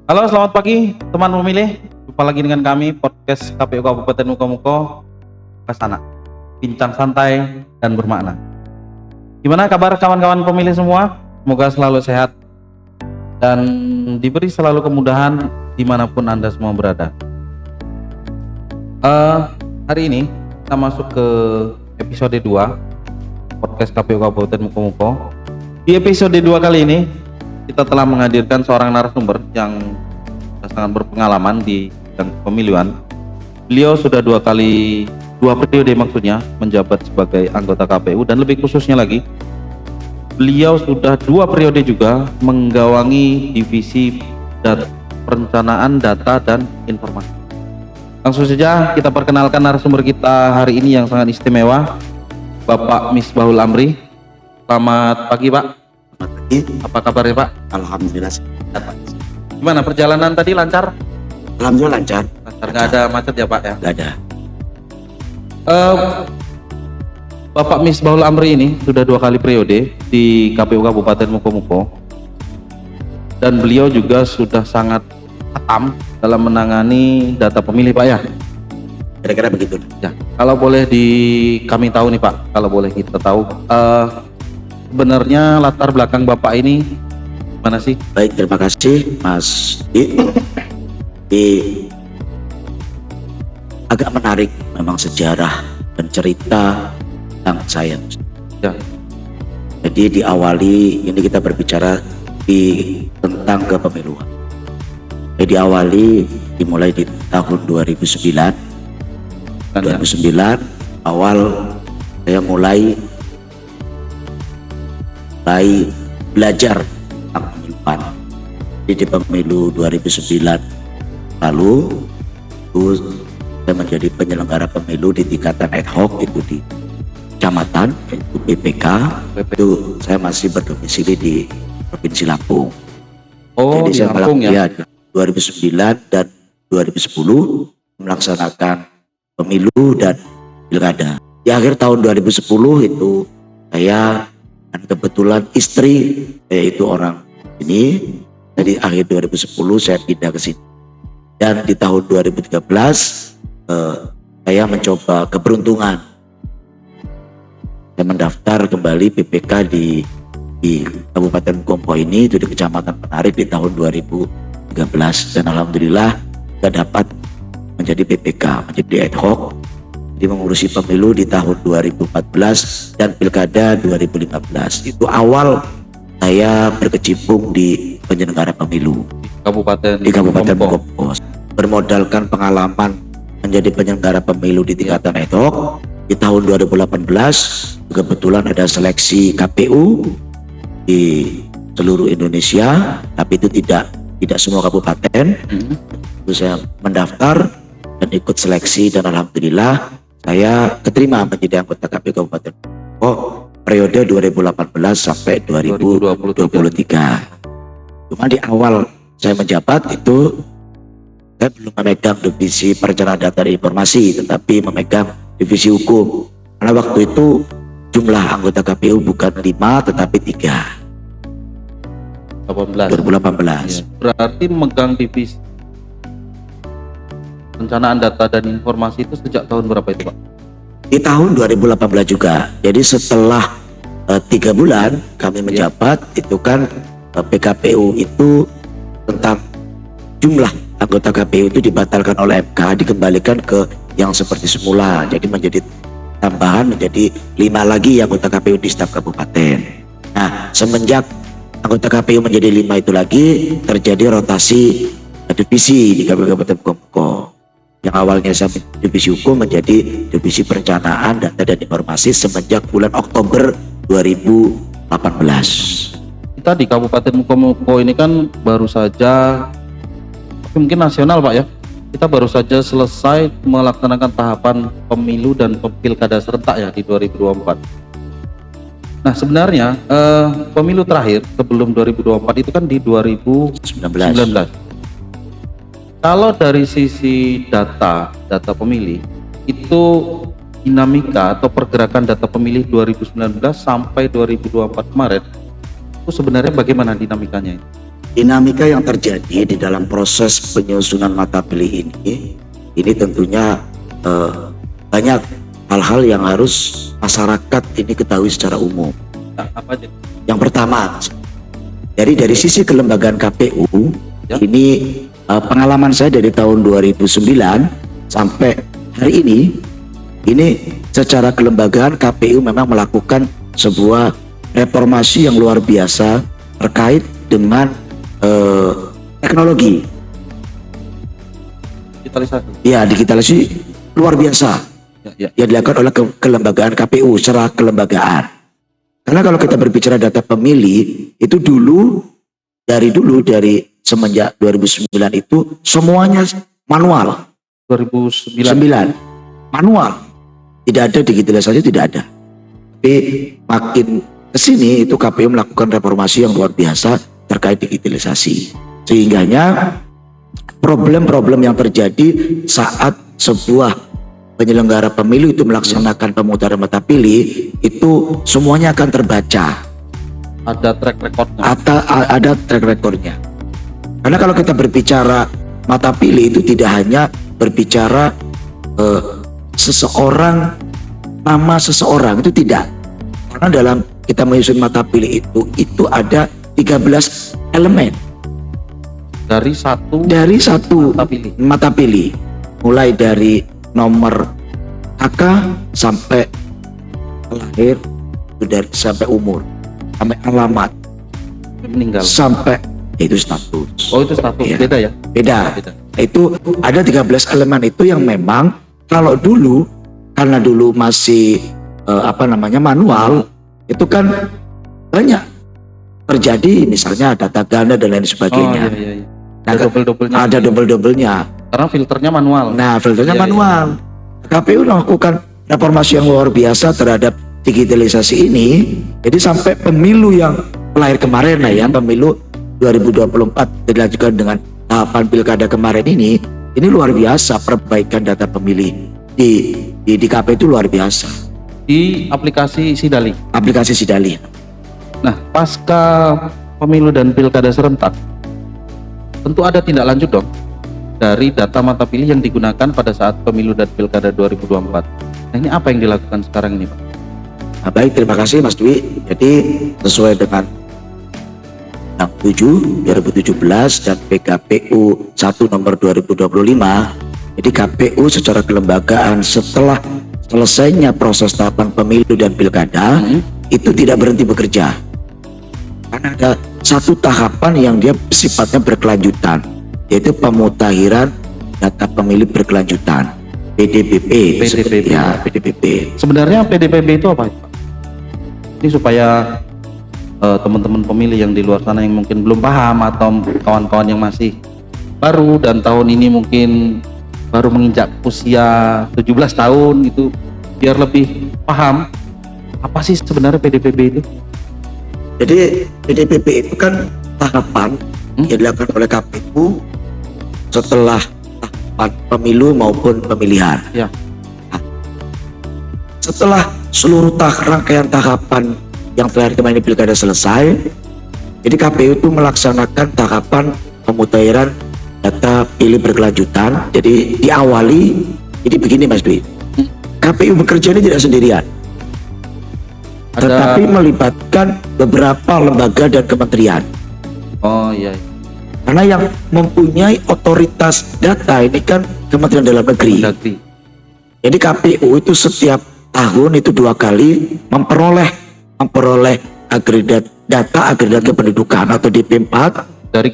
Halo, selamat pagi teman pemilih. Jumpa lagi dengan kami podcast KPU Kabupaten Mukomuko Kesana. Bincang santai dan bermakna. Gimana kabar kawan-kawan pemilih semua? Semoga selalu sehat dan diberi selalu kemudahan dimanapun Anda semua berada. Hari ini kita masuk ke episode 2 podcast KPU Kabupaten Mukomuko. Di episode 2 kali ini kita telah menghadirkan seorang narasumber yang sangat berpengalaman di bidang pemilihan. Beliau sudah dua periode maksudnya menjabat sebagai anggota KPU, dan lebih khususnya lagi beliau sudah 2 periode juga menggawangi divisi perencanaan data dan informasi. Langsung saja kita perkenalkan narasumber kita hari ini yang sangat istimewa, Bapak Misbahul Amri. Selamat pagi Pak. Selamat pagi. Apa kabarnya Pak? Alhamdulillah sehat Pak. Gimana perjalanan tadi, lancar? Alhamdulillah lancar. Nggak ada macet ya Pak ya? Nggak ada. Bapak Misbahul Amri ini sudah 2 kali periode di KPU Kabupaten Mukomuko, dan beliau juga sudah sangat hatam dalam menangani data pemilih Pak ya? Kira-kira begitu. Ya, kalau boleh kami tahu nih Pak, kalau boleh kita tahu sebenarnya latar belakang Bapak ini mana sih? Baik, terima kasih Mas agak menarik memang sejarah dan cerita tentang saya. Ya. Jadi diawali ini kita berbicara tentang kepemiluan. Jadi dimulai di tahun 2009. 2009 awal saya mulai belajar tentang pemilihan. Jadi di pemilu 2009 lalu saya menjadi penyelenggara pemilu di tingkatan ad hoc, itu di kecamatan, itu PPK. Itu saya masih berdomisili di Provinsi Lampung. Oh, jadi di Lampung ya? 2009 dan 2010 melaksanakan pemilu dan pilkada. Di akhir tahun 2010 itu saya, dan kebetulan istri yaitu orang ini, jadi akhir 2010 saya pindah ke sini. Dan di tahun 2013 saya mencoba keberuntungan. Saya mendaftar kembali PPK di Kabupaten Mukomuko ini, itu di Kecamatan Penarik di tahun 2013, dan alhamdulillah saya dapat menjadi PPK, menjadi ad hoc, jadi mengurusi pemilu di tahun 2014 dan pilkada 2015. Itu awal saya berkecimpung di penyelenggara pemilu di Kabupaten Mukomuko. Bermodalkan pengalaman menjadi penyelenggara pemilu di tingkatan ad hoc, di tahun 2018 kebetulan ada seleksi KPU di seluruh Indonesia, tapi itu tidak semua kabupaten. Itu saya mendaftar dan ikut seleksi, dan alhamdulillah saya keterima menjadi anggota KPU Kabupaten Mukomuko periode 2018 sampai 2023. Cuma di awal saya menjabat itu saya belum memegang divisi perencanaan data dan informasi, tetapi memegang divisi hukum. Karena waktu itu jumlah anggota KPU bukan 5 tetapi 3. 2018. Ya, berarti memegang divisi perencanaan data dan informasi itu sejak tahun berapa itu Pak? Di tahun 2018 juga. Jadi setelah 3 bulan kami menjabat, itu kan PKPU itu tentang jumlah anggota KPU itu dibatalkan oleh MK, dikembalikan ke yang seperti semula. Jadi menjadi tambahan menjadi 5 lagi anggota KPU di setiap kabupaten. Nah, semenjak anggota KPU menjadi 5 itu lagi, terjadi rotasi divisi di Kabupaten Mukomuko. Yang awalnya saya divisi hukum menjadi divisi perencanaan data dan informasi semenjak bulan Oktober 2018. Kita di Kabupaten Mukomuko ini kan baru saja, mungkin nasional Pak ya, kita baru saja selesai melaksanakan tahapan pemilu dan pilkada serentak ya di 2024. Nah sebenarnya pemilu terakhir sebelum 2024 itu kan di 2019. Kalau dari sisi data pemilih itu dinamika atau pergerakan data pemilih 2019 sampai 2024 kemarin itu sebenarnya bagaimana dinamikanya? dinamika yang terjadi di dalam proses penyusunan mata pilih ini tentunya banyak hal-hal yang harus masyarakat ini ketahui secara umum. Apa aja? Yang pertama, dari sisi kelembagaan KPU, Ya. ini pengalaman saya dari tahun 2009 sampai hari ini secara kelembagaan KPU memang melakukan sebuah reformasi yang luar biasa terkait dengan teknologi. Digitalisasi. Ya, digitalisasi luar biasa Ya. yang dilakukan oleh kelembagaan KPU secara kelembagaan. Karena kalau kita berbicara data pemilih, itu dari semenjak 2009 itu semuanya manual. 2009. Manual. Tidak ada digitalisasi, tidak ada. Tapi makin kesini itu KPU melakukan reformasi yang luar biasa terkait digitalisasi. Sehingganya problem-problem yang terjadi saat sebuah penyelenggara pemilu itu melaksanakan pemutaran mata pilih itu semuanya akan terbaca. Ada track recordnya. Ada track recordnya. Karena kalau kita berbicara mata pilih itu tidak hanya berbicara seseorang, nama seseorang, itu tidak. Karena dalam kita menyusun mata pilih itu ada 13 elemen Dari satu dari satu mata pilih. mata pilih, mulai dari nomor KK sampai lahir, sampai umur, sampai alamat, Meninggal. sampai itu status. Oh, itu status. Iya. Beda ya? Beda. Beda. Itu ada 13 elemen itu yang memang kalau dulu, karena dulu masih manual, itu kan banyak terjadi, misalnya data ganda dan lain Oh, sebagainya. iya. Nah, Ada double-doublenya. ada double-doublenya. Karena filternya manual. Nah, filternya Iya, manual. KPU melakukan reformasi yang luar biasa terhadap digitalisasi ini. Jadi sampai pemilu yang lahir kemarin pemilu 2024 dilanjutkan dengan tahapan pilkada kemarin ini luar biasa perbaikan data pemilih di KPU itu luar biasa. Di aplikasi Sidali. Aplikasi Sidali. Nah, pasca pemilu dan pilkada serentak, tentu ada tindak lanjut dong dari data mata pilih yang digunakan pada saat pemilu dan pilkada 2024. Nah, ini apa yang dilakukan sekarang ini, Pak? Nah, baik, terima kasih Mas Dwi. Jadi sesuai dengan 7 2017 dan PKPU 1 nomor 2025, jadi KPU secara kelembagaan setelah selesainya proses tahapan pemilu dan pilkada itu tidak berhenti bekerja. Karena ada satu tahapan yang dia sifatnya berkelanjutan, yaitu pemutakhiran data pemilih berkelanjutan, PDPP. Ya, PDPP. Sebenarnya PDPP itu apa, Pak? Ini supaya teman-teman pemilih yang di luar sana yang mungkin belum paham, atau kawan-kawan yang masih baru dan tahun ini mungkin baru menginjak usia 17 tahun itu, biar lebih paham apa sih sebenarnya PDPP itu. Jadi PDPP itu kan tahapan yang dilakukan oleh KPU setelah tahapan pemilu maupun pemilihan. Ya. Nah, setelah seluruh rangkaian tahapan yang terakhir kemarin pilkada selesai, jadi KPU itu melaksanakan tahapan pemutakhiran data pilih berkelanjutan. Jadi diawali, jadi begini Mas Dwi, KPU bekerja ini tidak sendirian, tetapi melibatkan beberapa lembaga dan kementerian. Oh iya. Karena yang mempunyai otoritas data ini kan Kementerian Dalam Negeri. Jadi KPU itu setiap tahun itu 2 kali memperoleh data agregat kependudukan atau DP4 dari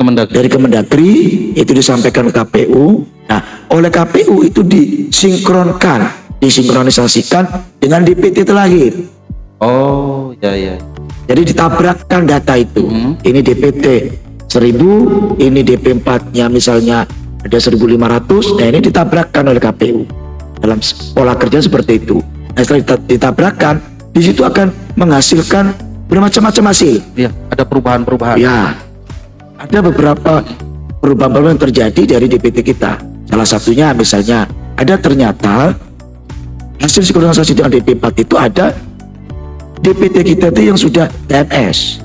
Kemendagri, itu disampaikan ke KPU. Nah, oleh KPU itu disinkronisasikan dengan DPT terakhir. Oh iya. Jadi ditabrakkan data itu. Ini DPT 1000, ini DP4-nya misalnya ada 1500. Nah, ini ditabrakkan oleh KPU. Dalam pola kerja seperti itu. Nah, setelah ditabrakkan, di situ akan menghasilkan bermacam-macam hasil. Iya, ada perubahan-perubahan. Ya, ada beberapa perubahan yang terjadi dari DPT kita. Salah satunya misalnya ada ternyata hasil sinkronisasi dengan DP4 itu ada DPT kita itu yang sudah TNS.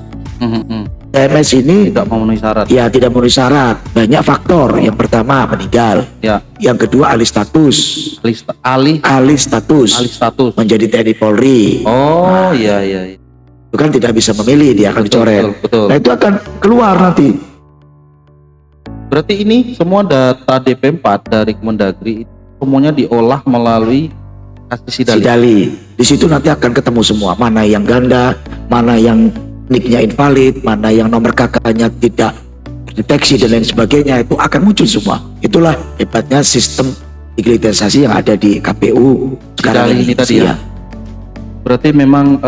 TMS ini tidak memenuhi syarat. ya tidak memenuhi syarat. Banyak faktor. Yang pertama meninggal. Ya, Yang kedua alih status. alih Status status. menjadi TNI Polri. Oh, iya iya. Itu kan tidak bisa memilih, dia akan dicoret. Betul. Nah itu akan keluar nanti. Berarti ini semua data DP4 dari Kemendagri semuanya diolah melalui kasih Sidali. Sidali. Di situ nanti akan ketemu semua, mana yang ganda, mana yang nicknya invalid, mana yang nomor KK-nya tidak deteksi dan lain sebagainya, itu akan muncul semua. Itulah hebatnya sistem digitalisasi yang ada di KPU sekarang Sidali ini tadi ya. Berarti memang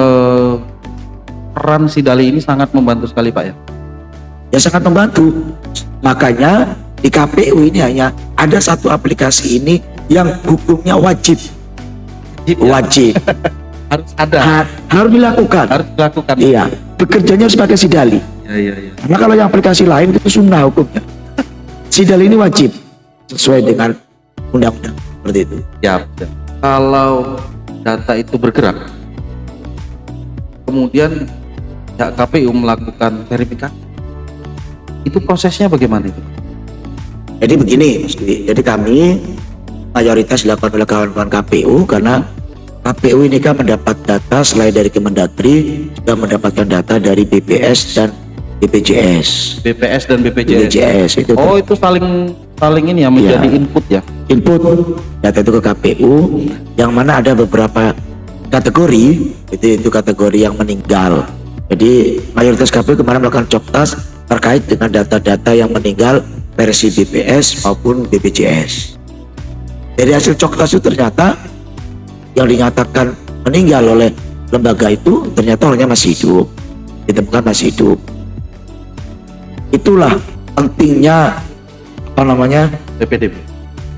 peran Sidali ini sangat membantu sekali Pak ya. Ya sangat membantu. Makanya di KPU ini hanya ada satu aplikasi ini yang hukumnya wajib. Wajib. Harus ada. Harus dilakukan. Harus dilakukan. Iya. Bekerjanya harus pakai Sidali. Iya. Karena kalau yang aplikasi lain itu sunnah hukumnya. Sidali ini wajib sesuai dengan undang-undang seperti itu. Ya. Kalau data itu bergerak, kemudian pihak KPU melakukan verifikasi, itu prosesnya bagaimana itu? Jadi begini, jadi kami mayoritas dilakukan oleh kawan-kawan KPU karena KPU ini kan mendapat data selain dari Kemendagri juga mendapatkan data dari BPS dan BPJS. BPS dan BPJS. BPJS itu Oh, itu saling ini ya menjadi input ya. Input data itu ke KPU yang mana ada beberapa kategori itu kategori yang meninggal. Jadi mayoritas KPU kemarin melakukan coktas terkait dengan data-data yang meninggal versi BPS maupun BPJS. Dari hasil coktas itu ternyata yang dinyatakan meninggal oleh lembaga itu ternyata orangnya masih hidup, ditemukan masih hidup. Itulah pentingnya PPDB.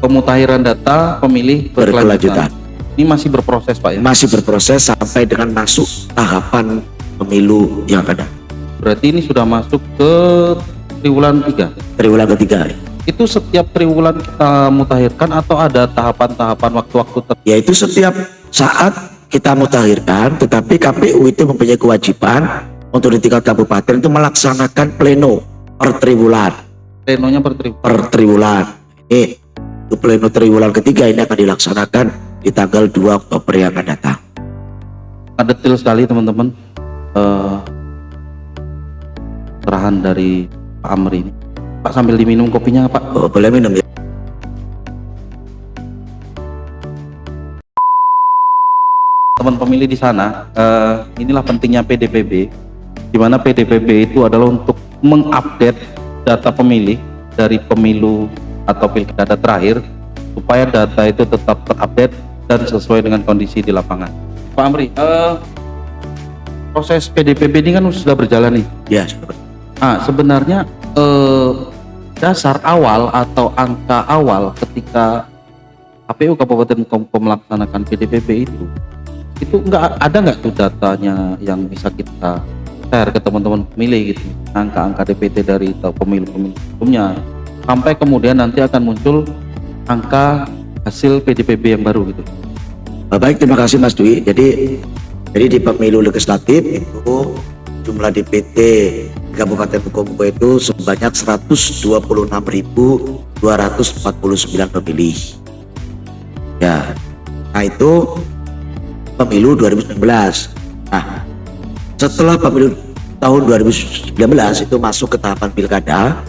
Pemutakhiran data pemilih berkelanjutan. Ini masih berproses Pak ya? Masih berproses sampai dengan masuk tahapan pemilu yang akan datang. Berarti ini sudah masuk ke triwulan 3. Triwulan ketiga. Itu setiap triwulan kita mutakhirkan atau ada tahapan-tahapan waktu-waktu Yaitu setiap saat kita mutakhirkan, tetapi KPU itu mempunyai kewajiban untuk di tingkat kabupaten itu melaksanakan pleno per triwulan. plenonya Per triwulan. Ini itu pleno triwulan ketiga ini akan dilaksanakan di tanggal 2 Oktober yang akan datang. Detail sekali teman-teman. Serahan dari Pak Amri ini. Pak sambil diminum kopinya Pak. Oh, boleh minum ya. Teman pemilih di sana, inilah pentingnya PDPB, di mana PDPB itu adalah untuk mengupdate data pemilih dari pemilu atau pilkada terakhir, supaya data itu tetap terupdate dan sesuai dengan kondisi di lapangan. Pak Amri, proses PDPB ini kan sudah berjalan nih. Ya. Sebenarnya dasar awal atau angka awal ketika KPU Kabupaten Mukomuko melaksanakan PDPB itu nggak tuh datanya yang bisa kita share ke teman-teman pemilih gitu, angka-angka DPT dari pemilu-pemilu sebelumnya, sampai kemudian nanti akan muncul angka hasil PDPB yang baru gitu. Baik, terima kasih Mas Dwi. Jadi di pemilu legislatif itu jumlah DPT Kabupaten Mukomuko itu sebanyak 126.249 pemilih. Ya, nah itu pemilu 2019. Nah, setelah pemilu tahun 2019 itu masuk ke tahapan pilkada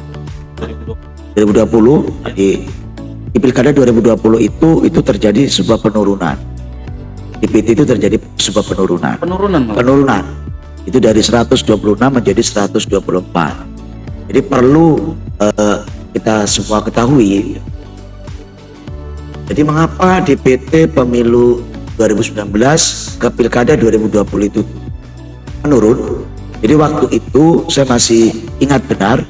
2020. Di pilkada 2020 itu terjadi sebuah penurunan. DPT itu terjadi sebuah penurunan. Penurunan. Itu dari 126 menjadi 124. Jadi perlu kita semua ketahui. Jadi mengapa DPT pemilu 2019 ke pilkada 2020 itu menurun? Jadi waktu itu saya masih ingat benar.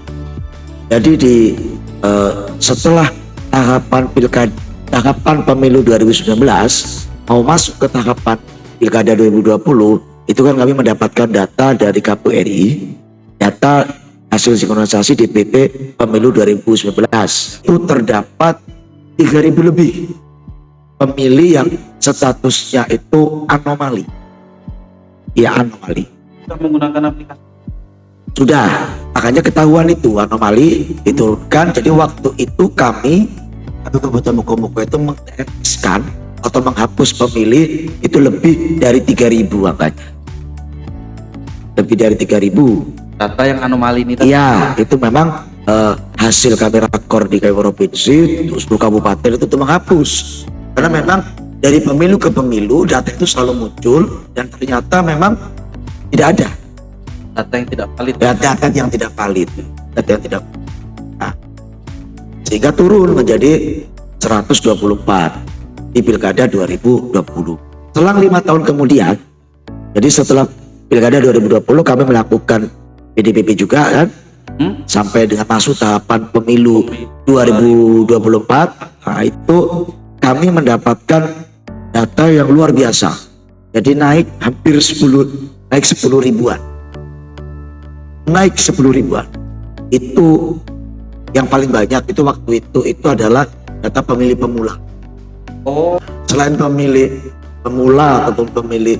Jadi setelah tahapan pemilu 2019 mau masuk ke tahapan pilkada 2020, itu kan kami mendapatkan data dari KPU RI, data hasil sinkronisasi DPT pemilu 2019. Itu terdapat 3.000 lebih pemilih yang statusnya itu anomali. Ya, anomali. Sudah menggunakan aplikasi? Sudah, makanya ketahuan itu anomali diturunkan. Jadi waktu itu kami atau Kabupaten Mukomuko itu mengekskan atau menghapus pemilih itu lebih dari 3.000 angkanya. Lebih dari 3.000. Data yang anomali ini tadi. Iya, itu memang hasil kami rakor di KPU provinsi untuk seluruh kabupaten itu tuh menghapus. Karena memang dari pemilu ke pemilu data itu selalu muncul dan ternyata memang tidak ada Data yang tidak valid. data yang tidak valid, data yang tidak. Nah, sehingga turun menjadi 124 di Pilkada 2020. Selang 5 tahun kemudian, jadi setelah Pilkada 2020 kami melakukan PDPP juga kan, sampai dengan masuk tahapan pemilu 2024. Nah, itu kami mendapatkan data yang luar biasa. Jadi naik hampir 10 ribuan. Naik 10 ribuan. Itu yang paling banyak itu waktu itu adalah data pemilih pemula. Oh, Selain pemilih pemula atau pemilih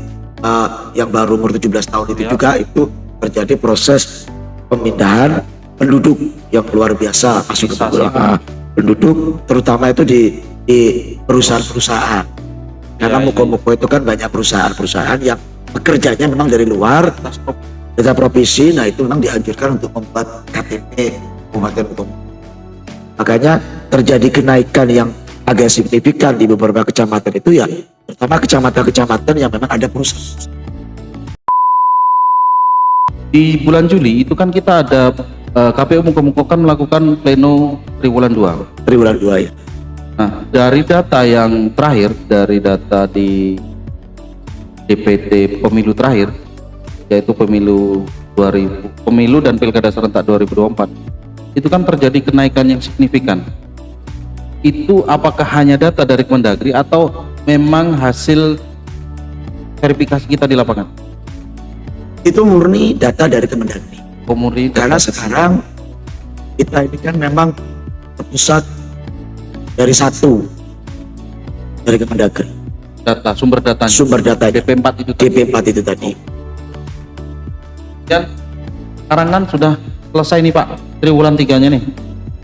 yang baru umur 17 tahun itu Ya. juga itu terjadi proses pemindahan penduduk yang luar biasa masuk ke penduduk, terutama itu di perusahaan-perusahaan. Karena Ya, Mukomuko itu kan banyak perusahaan-perusahaan yang pekerjanya memang dari luar, tas top. data provinsi. Nah itu memang dianjurkan untuk membuat KTP Kabupaten Mukomuko. Makanya terjadi kenaikan yang agak signifikan di beberapa kecamatan itu ya, terutama kecamatan-kecamatan yang memang ada perusahaan. Di bulan Juli itu kan kita ada KPU Mukomuko kan melakukan pleno triwulan 2. Triwulan 2 ya. Nah, dari data yang terakhir, dari data di DPT pemilu terakhir, yaitu pemilu dan Pilkada serentak 2024, itu kan terjadi kenaikan yang signifikan. Itu apakah hanya data dari Kemendagri atau memang hasil verifikasi kita di lapangan? Itu murni data dari Kemendagri. Karena sekarang kita ini kan memang terpusat dari Kemendagri. data sumber datanya. Sumber datanya DP4 itu tadi. DP4 itu tadi. Dan sekarang kan sudah selesai nih Pak, triwulan 3-nya nih.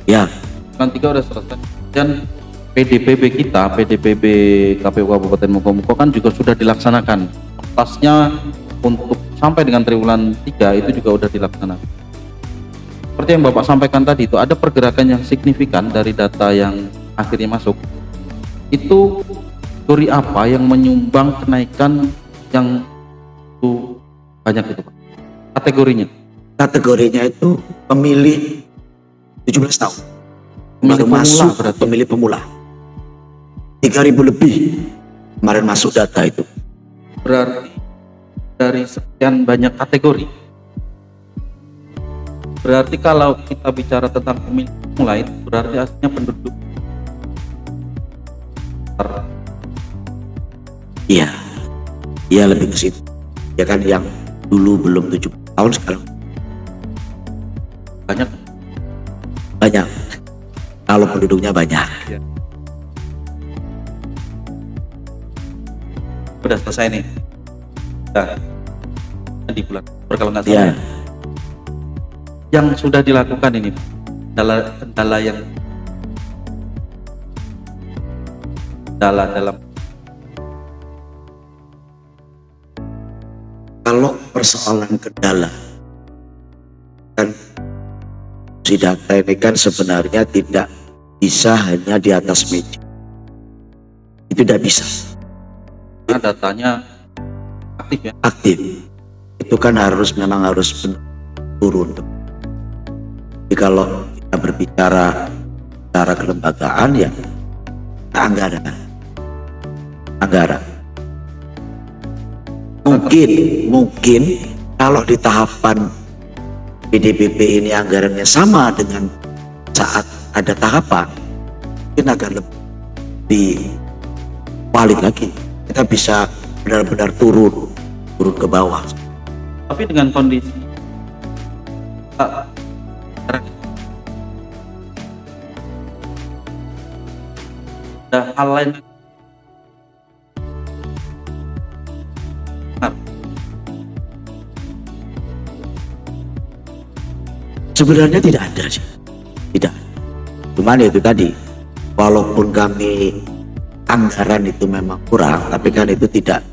Ya, Triwulan 3 udah selesai. Dan PDPB kita, PDPB KPU Kabupaten Mukomuko kan juga sudah dilaksanakan. Tasnya untuk sampai dengan triwulan 3 itu juga udah dilaksanakan. Seperti yang Bapak sampaikan tadi, itu ada pergerakan yang signifikan dari data yang akhirnya masuk. Itu kategori apa yang menyumbang kenaikan yang itu banyak itu Pak? Kategorinya? kategorinya itu pemilih 17 tahun. Pemilih Baru pemula masuk berarti. pemilih pemula. 3.000 lebih kemarin masuk data itu. Berarti dari sekian banyak kategori, berarti kalau kita bicara tentang pemilih pemula itu berarti aslinya penduduk Iya, iya lebih ke situ. Ya kan yang dulu belum 70 tahun sekarang banyak. banyak. Kalau penduduknya banyak. Udah selesai nih. Udah di bulan Oktober kalau nggak salah. Ya, Yang sudah dilakukan ini, kendala yang dalam kalau persoalan kendala kan si data ini kan sebenarnya tidak bisa hanya di atas meja. Itu tidak bisa datanya aktif ya. aktif. Itu kan memang harus turun. Jadi kalau kita berbicara secara kelembagaan ya anggaran. Mungkin kalau di tahapan PDPP ini anggarannya sama dengan saat ada tahapan, mungkin akan lebih valid lagi. Kita bisa benar-benar turun ke bawah. Tapi dengan kondisi ada hal lain Sebenarnya tidak ada sih, tidak. Cuman ya itu tadi, walaupun kami anggaran itu memang kurang, tapi kan itu tidak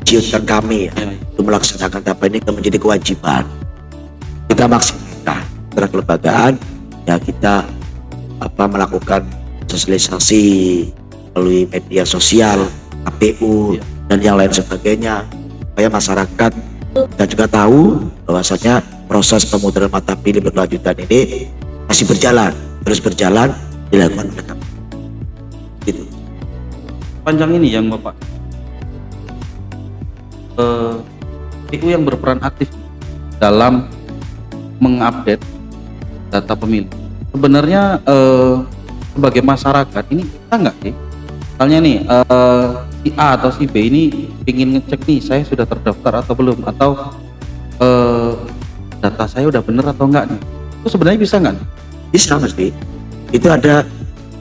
ciutkan kami ya, untuk melaksanakan apa ini menjadi kewajiban. Kita maksimalkan secara kelembagaan ya, kita melakukan sosialisasi melalui media sosial, KPU dan yang lain sebagainya, supaya masyarakat kita juga tahu bahwasanya proses pemutaran mata pilih berkelanjutan ini masih berjalan, terus berjalan dilakukan oleh kami. Gitu. Panjang ini yang Bapak KPU yang berperan aktif dalam mengupdate data pemilih. Sebenarnya sebagai masyarakat ini kita nggak sih? Misalnya nih si A atau si B ini ingin ngecek nih saya sudah terdaftar atau belum, atau data saya udah bener atau enggak nih, itu sebenarnya bisa nggak? Bisa mesti. Itu ada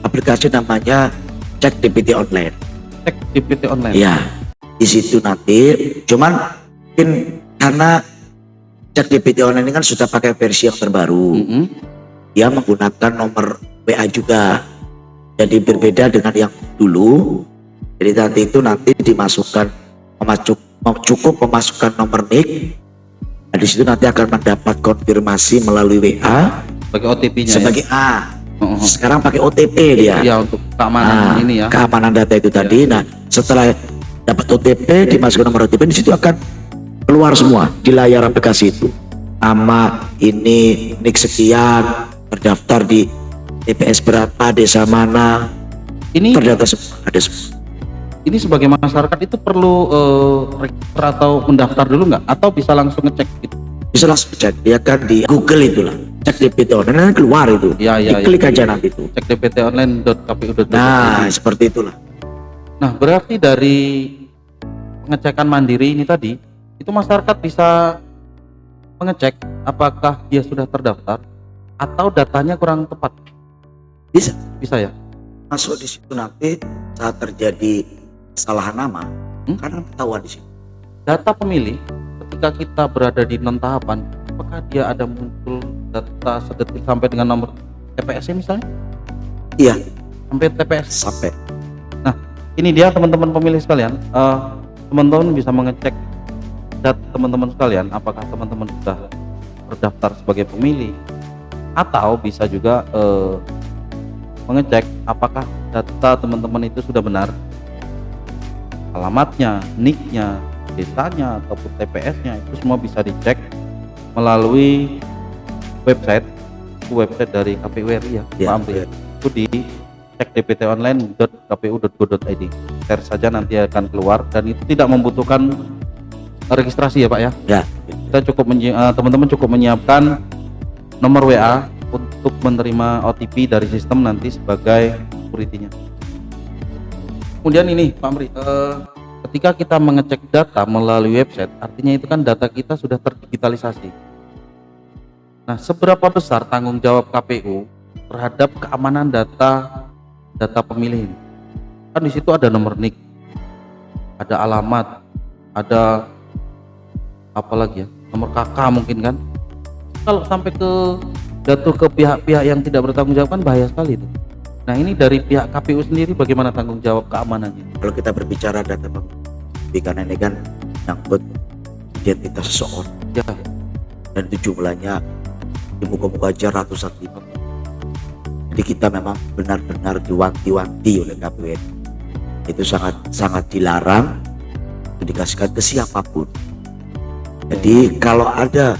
aplikasi namanya Cek DPT Online. Cek DPT Online. Ya, di situ nanti. Cuman mungkin karena Cek DPT Online ini kan sudah pakai versi yang terbaru. Dia menggunakan nomor WA juga. Jadi berbeda dengan yang dulu. Jadi nanti dimasukkan cukup memasukkan nomor NIK. Nah, di situ nanti akan mendapat konfirmasi melalui WA Sebagai OTP-nya sebagai ya? Sekarang pakai OTP dia. Ya, untuk keamanan ini ya. Keamanan data itu tadi. Nah, setelah dapat OTP, dimasukkan nomor OTP, di situ akan keluar semua di layar aplikasi itu. Nama ini, NIK sekian, terdaftar di TPS berapa, desa mana, Ini terdata semua, ada semua. ini sebagai masyarakat itu perlu register atau mendaftar dulu nggak? Atau bisa langsung ngecek gitu? Bisa langsung cek, dia kan di Google itulah, Cek DPT Online, keluar itu. Diklik aja nanti itu. Cek dptonline.kpu.go. Nah, seperti itulah. Nah, berarti dari pengecekan mandiri ini tadi, itu masyarakat bisa mengecek apakah dia sudah terdaftar atau datanya kurang tepat. Bisa ya? Masuk di situ nanti saat terjadi kesalahan nama, karena ketahuan di situ. Data pemilih ketika kita berada di non tahapan, apakah dia ada muncul data sedetil sampai dengan nomor TPS-nya misalnya? Iya, Sampai TPS. sampai. Nah, ini dia teman-teman pemilih sekalian. Teman-teman bisa mengecek data teman-teman sekalian, apakah teman-teman sudah terdaftar sebagai pemilih, atau bisa juga mengecek apakah data teman-teman itu sudah benar, alamatnya, NIK-nya, desanya, ataupun TPS-nya, itu semua bisa dicek melalui website dari KPU RI ya, Pak Amri. Itu di cekdptonline.kpu.go.id. Share saja, nanti akan keluar, dan itu tidak membutuhkan registrasi ya Pak ya. Ya. Kita teman-teman cukup menyiapkan nomor WA untuk menerima OTP dari sistem nanti sebagai security-nya. Kemudian ini Pak Amri, ketika kita mengecek data melalui website, artinya itu kan data kita sudah terdigitalisasi. Nah, seberapa besar tanggung jawab KPU terhadap keamanan data pemilih ini? Kan di situ ada nomor NIK, ada alamat, ada apa lagi ya, nomor KK mungkin kan. Kalau sampai jatuh ke pihak-pihak yang tidak bertanggung jawab kan bahaya sekali itu. Nah, ini dari pihak KPU sendiri bagaimana tanggung jawab keamanannya? Kalau kita berbicara data pemilih, karena ini kan nyangkut identitas seseorang, Ya. dan itu jumlahnya di muka-muka aja ratusan ribu. Jadi kita memang benar-benar diwanti-wanti oleh KPU. Itu sangat dilarang dikasihkan ke siapapun. Jadi kalau ada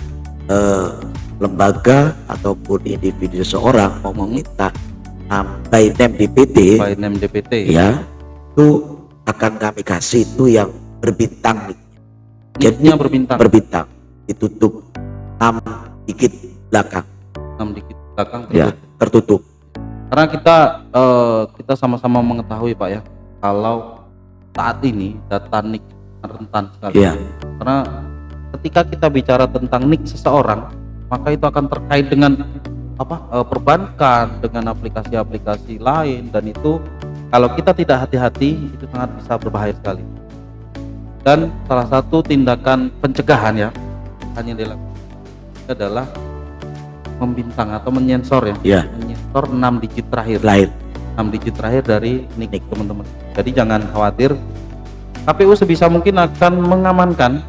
lembaga ataupun individu seseorang mau meminta by name DPT, ya, itu akan kami kasih itu yang berbintang. Jadinya berbintang, ditutup 6 dikit belakang. 6 dikit belakang Ya, tertutup. Karena kita sama-sama mengetahui Pak ya, kalau saat ini data NIK rentan sekali. Ya. Karena ketika kita bicara tentang NIK seseorang, maka itu akan terkait dengan perbankan, dengan aplikasi-aplikasi lain, dan itu kalau kita tidak hati-hati itu sangat bisa berbahaya sekali. Dan salah satu tindakan pencegahan ya hanya dilakukan adalah membintang atau menyensor ya. Ya. Menyensor 6 digit terakhir. Lain. 6 digit terakhir dari NIK teman-teman. Jadi jangan khawatir. KPU sebisa mungkin akan mengamankan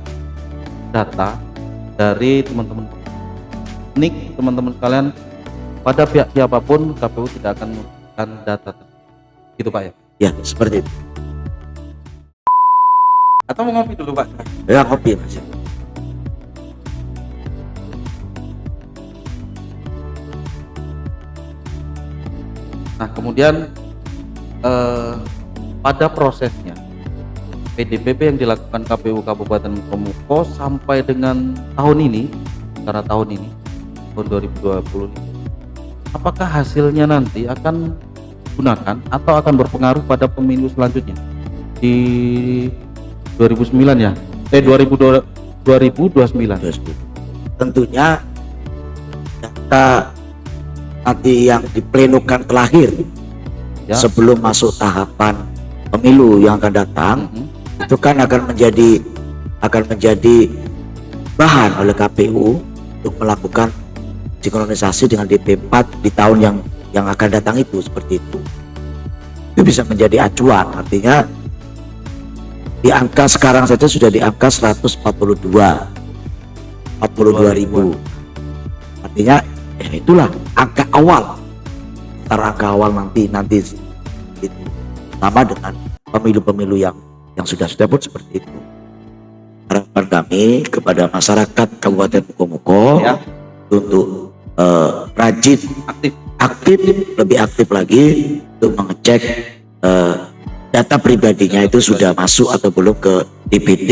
data dari teman-teman NIK teman-teman sekalian. Pada pihak siapapun KPU tidak akan memberikan data gitu Pak ya. Ya, seperti itu. Atau mau ngopi dulu Pak? Ya, kopi Mas. Nah kemudian pada prosesnya PDPP yang dilakukan KPU Kabupaten Mukomuko sampai dengan tahun ini, secara tahun ini tahun 2020 ini, apakah hasilnya nanti akan digunakan atau akan berpengaruh pada pemilu selanjutnya di 2009 ya? 2029. Tentunya data nanti yang diplenukan terakhir Ya. sebelum masuk tahapan pemilu yang akan datang itu kan akan menjadi bahan oleh KPU untuk melakukan sinkronisasi dengan DP4 di tahun yang akan datang itu, seperti itu. Itu bisa menjadi acuan, artinya di angka sekarang saja sudah di angka 42.000. Artinya ya itulah angka awal. Angka awal nanti itu sama dengan pemilu-pemilu yang sudah pun seperti itu. Harapan kami kepada masyarakat Kabupaten Mukomuko Ya. untuk rajin lebih aktif lagi untuk mengecek data pribadinya itu sudah masuk atau belum ke DPT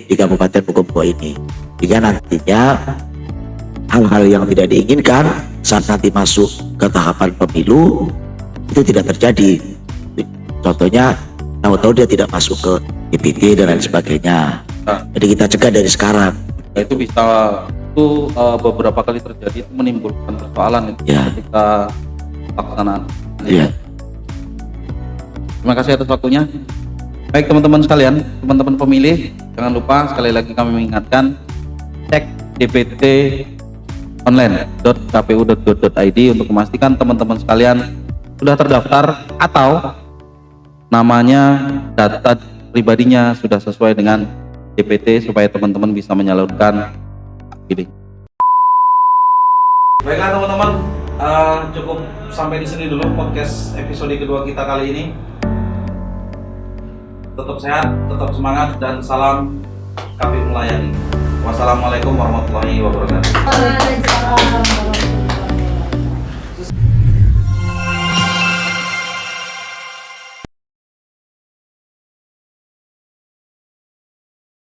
di Kabupaten Mukomuko ini, sehingga nantinya hal-hal yang tidak diinginkan saat nanti masuk ke tahapan pemilu itu tidak terjadi. Contohnya tahu-tahu dia tidak masuk ke DPT dan lain sebagainya. Jadi kita cegah dari sekarang. Itu bisa beberapa kali terjadi, itu menimbulkan persoalan itu Ya. ketika pelaksanaan. Iya. Terima kasih atas waktunya. Baik teman-teman sekalian, teman-teman pemilih, jangan lupa sekali lagi kami mengingatkan, cek DPT online.kpu.go.id untuk memastikan teman-teman sekalian sudah terdaftar atau namanya, data pribadinya sudah sesuai dengan DPT supaya teman-teman bisa menyalurkan hak pilih. Baiklah teman-teman, cukup sampai di sini dulu podcast episode kedua kita kali ini. Tetap sehat, tetap semangat, dan salam KPU melayani. Wassalamualaikum warahmatullahi wabarakatuh. Waalaikumsalam.